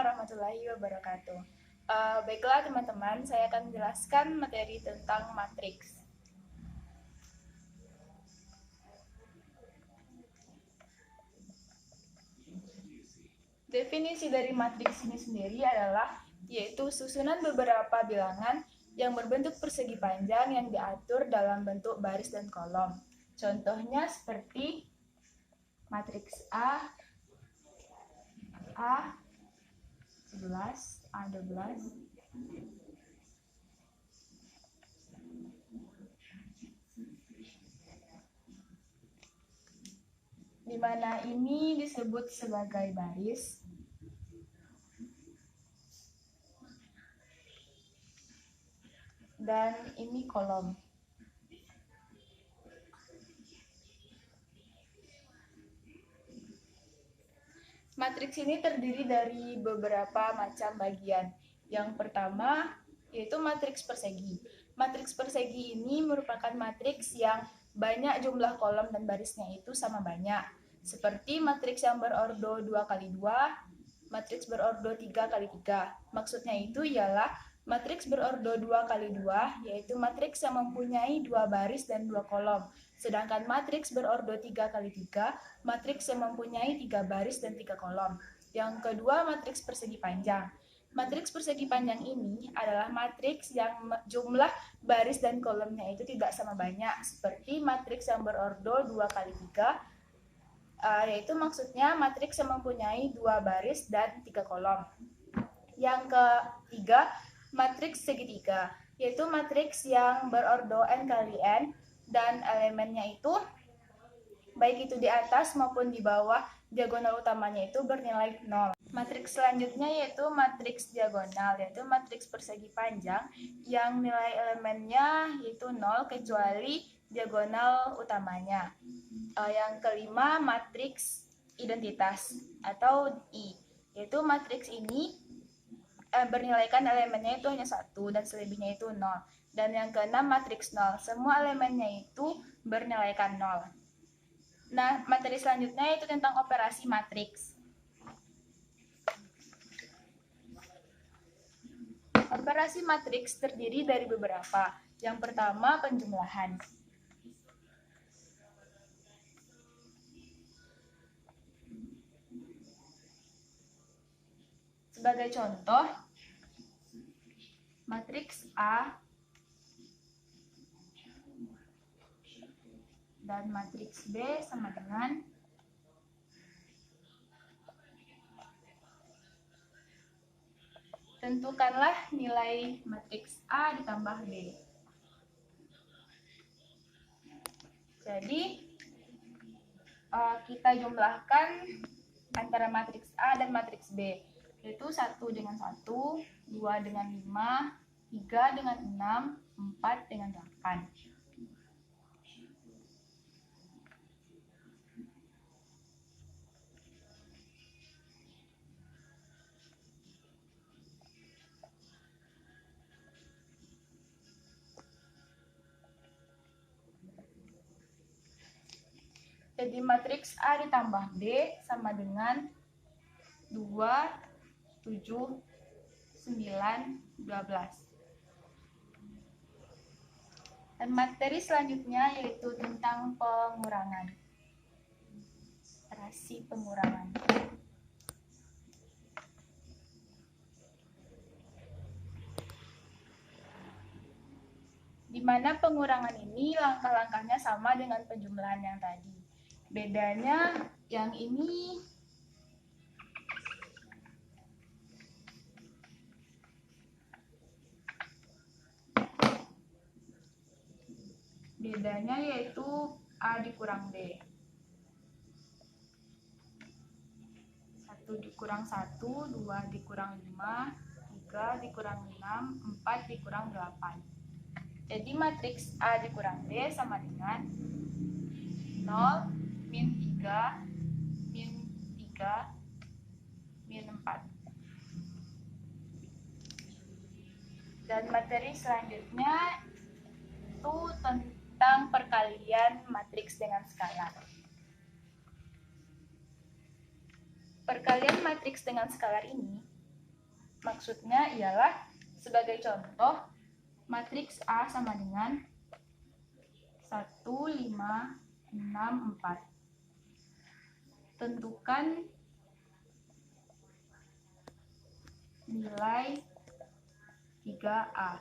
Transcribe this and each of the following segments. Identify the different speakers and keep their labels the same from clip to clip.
Speaker 1: warahmatullahi wabarakatuh. Baiklah teman-teman, saya akan menjelaskan materi tentang matriks. Definisi dari matriks ini sendiri adalah yaitu susunan beberapa bilangan yang berbentuk persegi panjang yang diatur dalam bentuk baris dan kolom. Contohnya seperti matriks A11, A12, di mana ini disebut sebagai baris dan ini kolom. Matriks ini terdiri dari beberapa macam bagian. Yang pertama yaitu matriks persegi. Matriks persegi ini merupakan matriks yang banyak jumlah kolom dan barisnya itu sama banyak. Seperti matriks yang berordo 2x2, matriks berordo 3x3. Maksudnya itu ialah matriks berordo 2x2 yaitu matriks yang mempunyai 2 baris dan 2 kolom. Sedangkan matriks berordo 3x3, matriks yang mempunyai 3 baris dan 3 kolom. Yang kedua, matriks persegi panjang. Matriks persegi panjang ini adalah matriks yang jumlah baris dan kolomnya itu tidak sama banyak, seperti matriks yang berordo 2x3, yaitu maksudnya matriks yang mempunyai 2 baris dan 3 kolom. Yang ketiga, matriks segitiga, yaitu matriks yang berordo n kali n, dan elemennya itu baik itu di atas maupun di bawah diagonal utamanya itu bernilai 0. Matriks selanjutnya yaitu matriks diagonal, yaitu matriks persegi panjang yang nilai elemennya yaitu 0 kecuali diagonal utamanya. Yang kelima, matriks identitas atau I, yaitu matriks ini bernilaikan elemennya itu hanya 1 dan selebihnya itu 0. Dan yang keenam, matriks 0. Semua elemennya itu bernilaikan 0. Nah, materi selanjutnya itu tentang operasi matriks. Operasi matriks terdiri dari beberapa. Yang pertama, penjumlahan. Sebagai contoh, matriks A dan matriks B sama dengan tentukanlah nilai matriks A ditambah B. Jadi, kita jumlahkan antara matriks A dan matriks B, yaitu 1 dengan 1, 2 dengan 5, 3 dengan 6, 4 dengan 8. Jadi matriks A ditambah B sama dengan 2, 7, 9, 12. Dan materi selanjutnya yaitu tentang pengurangan. Operasi pengurangan. Di mana pengurangan ini langkah-langkahnya sama dengan penjumlahan yang tadi. Bedanya yang ini yaitu A dikurang B. 1 dikurang 1, 2 dikurang 5, 3 dikurang 6, 4 dikurang 8. Jadi matriks A dikurang B sama dengan 0, min 3, min 3, min 4. Dan materi selanjutnya itu tentang perkalian matriks dengan skalar. Perkalian matriks dengan skalar ini Maksudnya ialah sebagai contoh matriks A sama dengan 1, 5, 6, 4. Tentukan nilai 3A.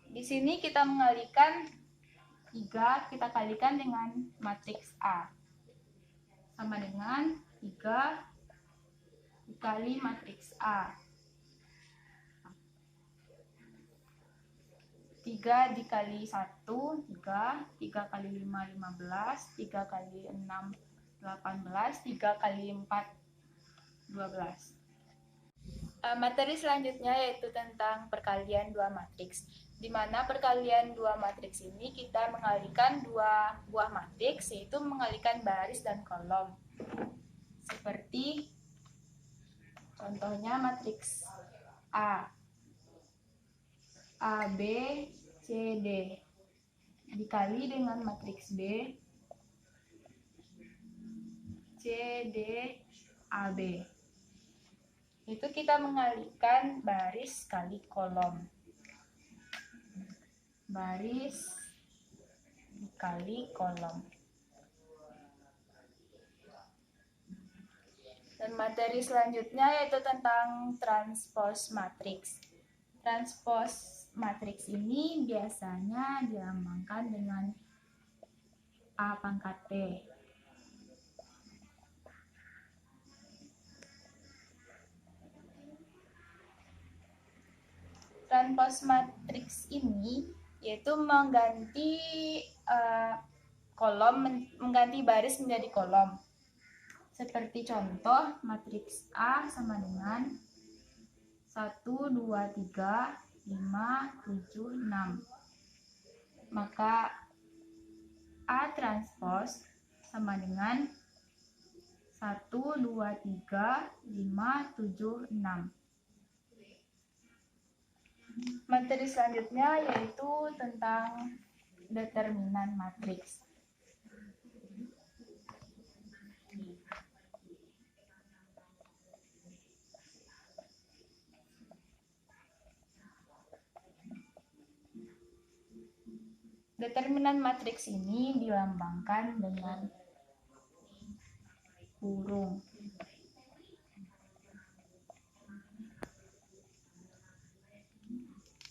Speaker 1: Di sini kita mengalihkan 3, kita kalikan dengan matriks A. Sama dengan 3 dikali matriks A. 3 dikali 1, 3. 3 kali 5, 15. 3 kali 6, 18. 3 kali 4, 12. Materi selanjutnya yaitu tentang perkalian dua matriks. Di mana perkalian dua matriks ini kita mengalihkan dua buah matriks, yaitu mengalihkan baris dan kolom. Seperti contohnya matriks A. A, B, C, D dikali dengan matriks B, C, D, A, B. Itu kita mengalihkan baris kali kolom. Baris dikali kolom. Dan materi selanjutnya yaitu tentang transpose matriks. Transpose matriks ini biasanya dilambangkan dengan A pangkat T. Transpose matriks ini yaitu mengganti mengganti baris menjadi kolom. Seperti contoh matriks A sama dengan 1, 2, 3, 5, 7, 6. Maka A transpose sama dengan 1, 2, 3, 5, 7, 6. Materi selanjutnya yaitu tentang determinan matriks. Determinan matriks ini dilambangkan dengan kurung.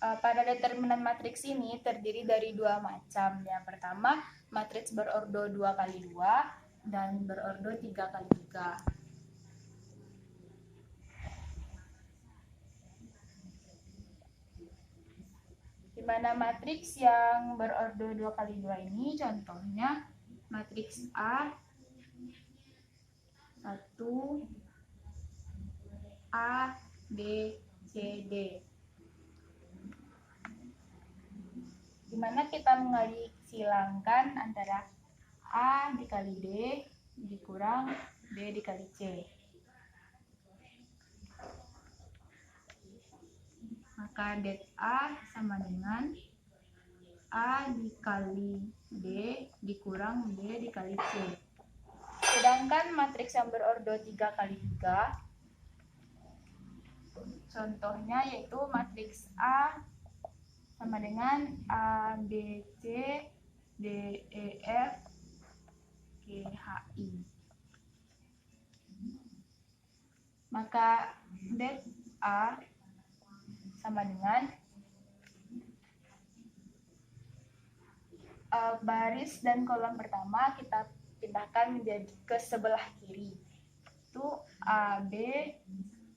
Speaker 1: Pada determinan matriks ini terdiri dari dua macam. Yang pertama, matriks berordo 2 kali 2 dan berordo 3 kali 3. Di mana matriks yang berordo 2 kali 2 ini contohnya matriks A 1, A, B, C, D. Di mana kita mengalih silangkan antara A dikali D dikurang B dikali C. Maka det A sama dengan A dikali D dikurang B dikali C. Sedangkan matriks yang berordo 3 kali 3 contohnya yaitu matriks A sama dengan A, B, C, D, E, F, G, H, I. Maka det A sama dengan baris dan kolom pertama kita pindahkan menjadi ke sebelah kiri. Itu A, B,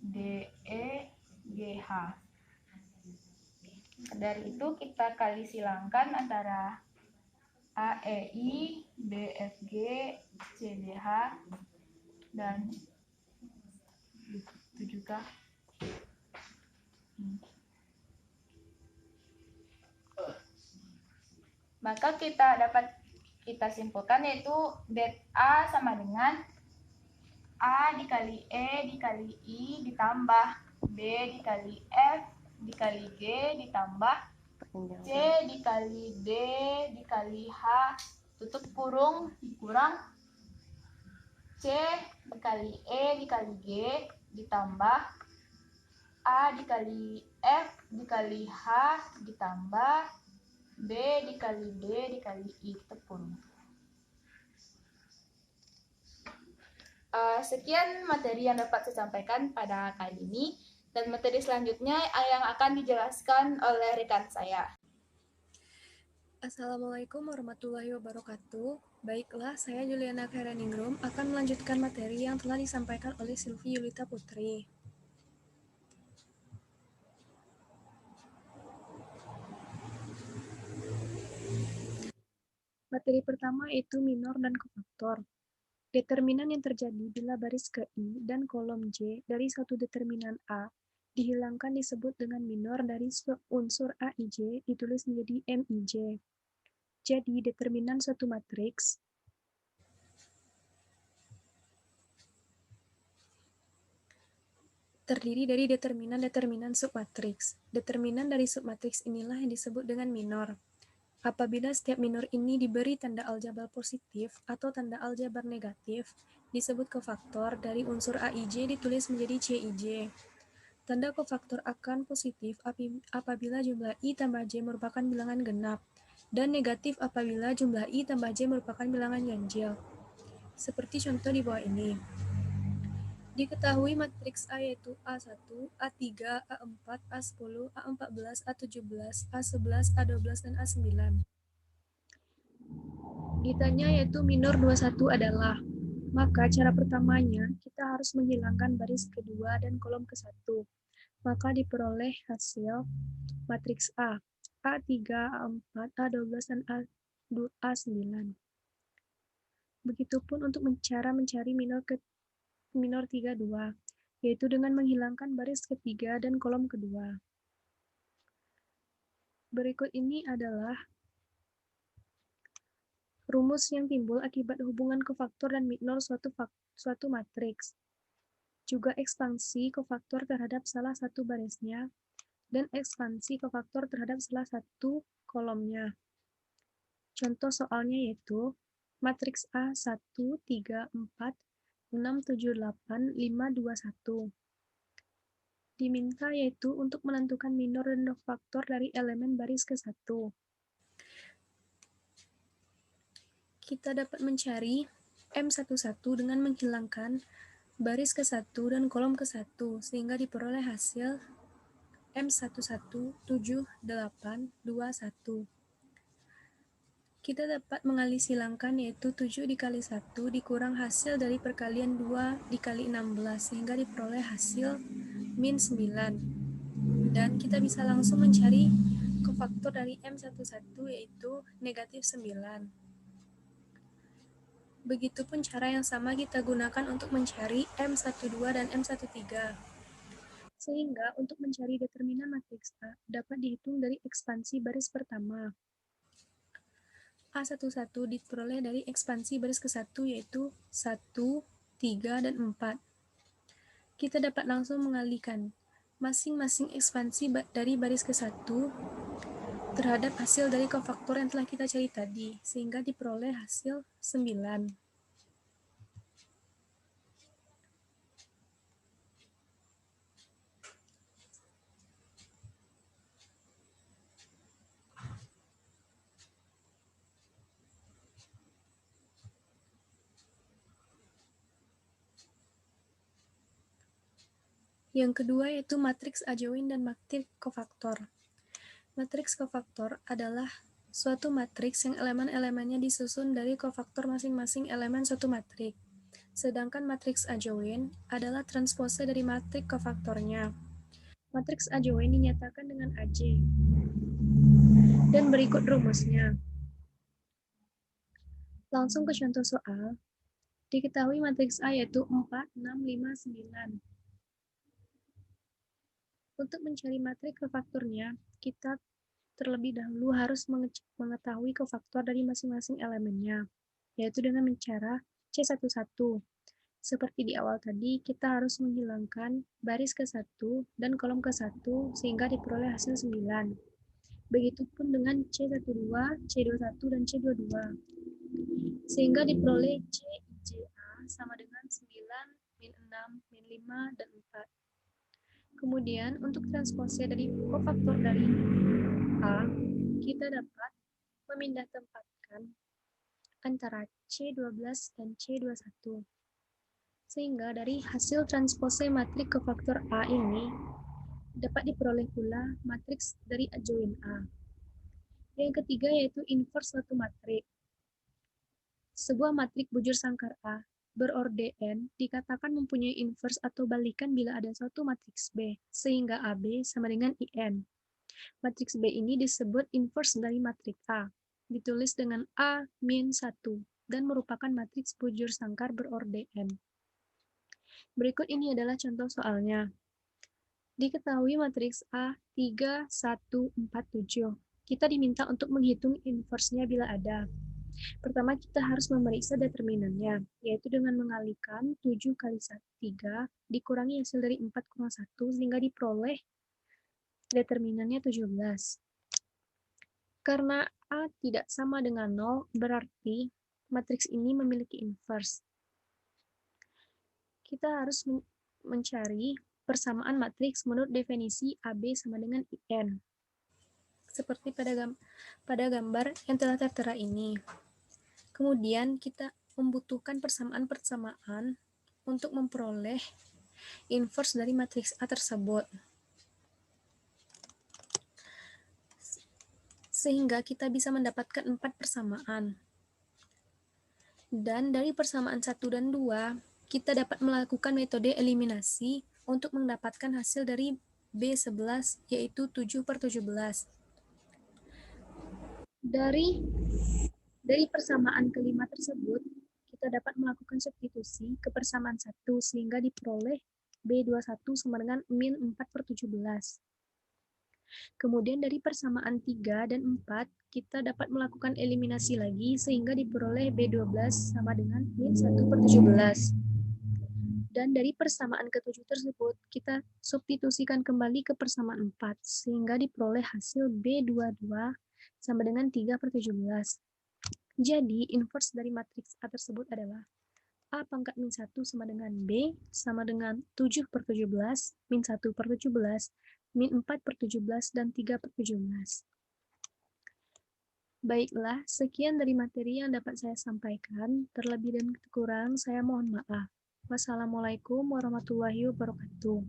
Speaker 1: D, E, G, H. Dari itu kita kali silangkan antara A, E, I, B, F, G, C, D, H, dan itu juga. Maka kita simpulkan yaitu det A sama dengan A dikali E dikali I ditambah B dikali F dikali G ditambah C dikali D dikali H tutup kurung dikurang C dikali E dikali G ditambah A dikali F dikali H ditambah B dikali D dikali I tepung. Sekian materi yang dapat saya sampaikan pada kali ini, dan materi selanjutnya yang akan dijelaskan oleh rekan saya.
Speaker 2: Assalamualaikum warahmatullahi wabarakatuh. Baiklah, saya Juliana Khairningrum akan melanjutkan materi yang telah disampaikan oleh Sylvie Yulita Putri. Materi pertama yaitu minor dan kofaktor. Determinan yang terjadi bila baris ke I dan kolom J dari satu determinan A dihilangkan disebut dengan minor dari unsur AIJ ditulis menjadi MIJ. Jadi, determinan suatu matriks terdiri dari determinan submatriks. Determinan dari submatriks inilah yang disebut dengan minor. Apabila setiap minor ini diberi tanda aljabar positif atau tanda aljabar negatif, disebut kofaktor dari unsur AIJ ditulis menjadi CIJ. Tanda kofaktor akan positif apabila jumlah I tambah J merupakan bilangan genap, dan negatif apabila jumlah I tambah J merupakan bilangan ganjil. Seperti contoh di bawah ini. Diketahui matriks A yaitu A1, A3, A4, A10, A14, A17, A11, A12, dan A9. Ditanya yaitu minor 21 adalah, maka cara pertamanya kita harus menghilangkan baris kedua dan kolom ke-1. Maka diperoleh hasil matriks A, A3, A4, A12, dan A9. Begitupun untuk cara mencari minor 32, yaitu dengan menghilangkan baris ketiga dan kolom kedua. Berikut ini adalah rumus yang timbul akibat hubungan kofaktor dan minor suatu matriks. Juga ekspansi kofaktor terhadap salah satu barisnya, dan ekspansi kofaktor terhadap salah satu kolomnya. Contoh soalnya yaitu matriks A 1, 3, 4, 6, 7, 8, 5, 2, 1. Diminta yaitu untuk menentukan minor dan kofaktor dari elemen baris ke-1. Kita dapat mencari M11 dengan menghilangkan baris ke-1 dan kolom ke-1, sehingga diperoleh hasil M117821. Kita dapat mengalihsilangkan yaitu 7 dikali 1 dikurang hasil dari perkalian 2 dikali 16, sehingga diperoleh hasil min 9. Dan kita bisa langsung mencari kofaktor dari M11 yaitu negatif 9. Begitupun cara yang sama kita gunakan untuk mencari M12 dan M13. Sehingga untuk mencari determinan matriks A dapat dihitung dari ekspansi baris pertama. A11 diperoleh dari ekspansi baris ke-1 yaitu 1, 3, dan 4. Kita dapat langsung mengalihkan masing-masing ekspansi dari baris ke-1 terhadap hasil dari kofaktor yang telah kita cari tadi, sehingga diperoleh hasil 9. Yang kedua yaitu matriks adjoin dan matriks kofaktor. Matriks kofaktor adalah suatu matriks yang elemen-elemennya disusun dari kofaktor masing-masing elemen suatu matriks. Sedangkan matriks adjoin adalah transpose dari matriks kofaktornya. Matriks adjoin dinyatakan dengan AJ. Dan berikut rumusnya. Langsung ke contoh soal. Diketahui matriks A yaitu 4, 6, 5, 9. Untuk mencari matriks kofaktornya, kita terlebih dahulu harus mengetahui kofaktor dari masing-masing elemennya, yaitu dengan cara C11. Seperti di awal tadi, kita harus menghilangkan baris ke-1 dan kolom ke-1 sehingga diperoleh hasil 9. Begitupun dengan C12, C21, dan C22. Sehingga diperoleh CIJA sama dengan 9, min 6, min 5, dan 4. Kemudian untuk transpose dari kofaktor dari A, kita dapat memindah tempatkan antara C12 dan C21. Sehingga dari hasil transpose matrik kofaktor A ini dapat diperoleh pula matriks dari adjoint A. Yang ketiga yaitu inverse suatu matrik. Sebuah matrik bujur sangkar A berorde n dikatakan mempunyai inverse atau balikan bila ada suatu matriks B, sehingga AB sama dengan IN. Matriks B ini disebut inverse dari matriks A, ditulis dengan A min 1, dan merupakan matriks bujur sangkar berorde n. Berikut ini adalah contoh soalnya. Diketahui matriks A 3, 1, 4, 7. Kita diminta untuk menghitung inverse-nya bila ada. Pertama, kita harus memeriksa determinannya, yaitu dengan mengalihkan 7 kali 3 dikurangi hasil dari 4 kurang 1, sehingga diperoleh determinannya 17. Karena A tidak sama dengan 0, berarti matriks ini memiliki inverse. Kita harus mencari persamaan matriks menurut definisi AB sama dengan IN. Seperti pada gambar yang telah tertera ini. Kemudian kita membutuhkan persamaan-persamaan untuk memperoleh inverse dari matriks A tersebut. Sehingga kita bisa mendapatkan 4 persamaan. Dan dari persamaan 1 dan 2, kita dapat melakukan metode eliminasi untuk mendapatkan hasil dari B11, yaitu 7/17. Dari persamaan kelima tersebut, kita dapat melakukan substitusi ke persamaan 1 sehingga diperoleh B21 sama dengan min 4/17. Kemudian dari persamaan 3 dan 4, kita dapat melakukan eliminasi lagi sehingga diperoleh B12 sama dengan min 1/17. Dan dari persamaan ke-7 tersebut, kita substitusikan kembali ke persamaan 4 sehingga diperoleh hasil B22 sama dengan 3/17. Jadi, inverse dari matriks A tersebut adalah A pangkat min 1 sama dengan B sama dengan 7/17, min 1/17, min 4/17, dan 3/17. Baiklah, sekian dari materi yang dapat saya sampaikan. Terlebih dan kurang, saya mohon maaf. Wassalamualaikum warahmatullahi wabarakatuh.